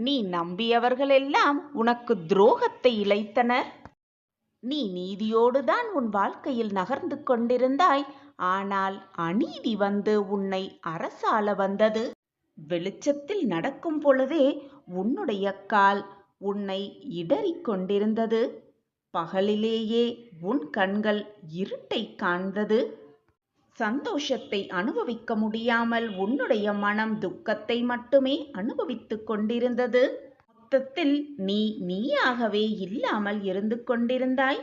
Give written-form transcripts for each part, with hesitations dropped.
நீ நம்பியவர்களெல்லாம் உனக்கு துரோகத்தை இழைத்தனர். நீ நீதியோடுதான் உன் வாழ்க்கையில் நகர்ந்து கொண்டிருந்தாய். ஆனால் அநீதி வந்து உன்னை அரசாள வந்தது. வெளிச்சத்தில் நடக்கும் பொழுதே உன்னுடைய கால் உன்னை இடறிக் கொண்டிருந்தது. பகலிலேயே உன் கண்கள் இருட்டை காண்பது. சந்தோஷத்தை அனுபவிக்க முடியாமல் உன்னுடைய மனம் துக்கத்தை மட்டுமே அனுபவித்துக் கொண்டிருந்தது. மொத்தத்தில் நீ நீயாகவே இல்லாமல் இருந்து கொண்டிருந்தாய்.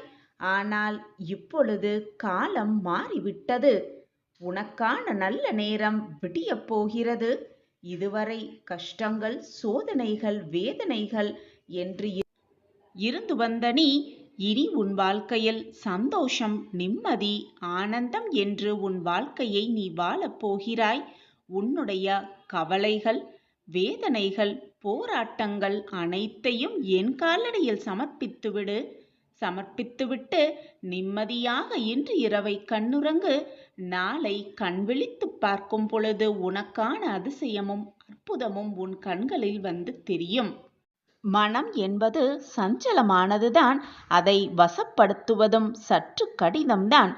ஆனால் இப்பொழுது காலம் மாறிவிட்டது. உனக்கான நல்ல நேரம் விடியப் போகிறது. இதுவரை கஷ்டங்கள், சோதனைகள், வேதனைகள் என்று இருந்து வந்த நீ இனி உன் வாழ்க்கையில் சந்தோஷம், நிம்மதி, ஆனந்தம் என்று உன் வாழ்க்கையை நீ வாழப் போகிறாய். உன்னுடைய கவலைகள், வேதனைகள், போராட்டங்கள் அனைத்தையும் என் காலடியில் சமர்ப்பித்துவிடு. சமர்ப்பித்துவிட்டு நிம்மதியாக இன்று இரவை கண்ணுறங்கு. நாளை கண் விழித்து பார்க்கும் பொழுது உனக்கான அதிசயமும் அற்புதமும் உன் கண்களில் வந்து தெரியும். மனம் என்பது சஞ்சலமானதுதான். அதை வசப்படுத்துவதும் சற்று கடினம்தான்.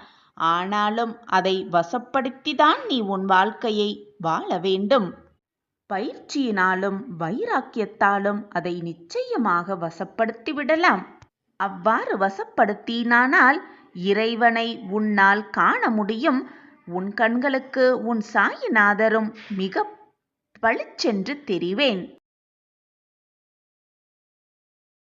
ஆனாலும் அதை வசப்படுத்திதான் நீ உன் வாழ்க்கையை வாழ வேண்டும். பயிற்சியினாலும் வைராக்கியத்தாலும் அதை நிச்சயமாக வசப்படுத்தி விடலாம். அவ்வாறு வசப்படுத்தினானால் இறைவனை உன்னால் காண முடியும். உன் கண்களுக்கு உன் சாயிநாதரும் மிக பளிச்சென்று தெரிவேன்.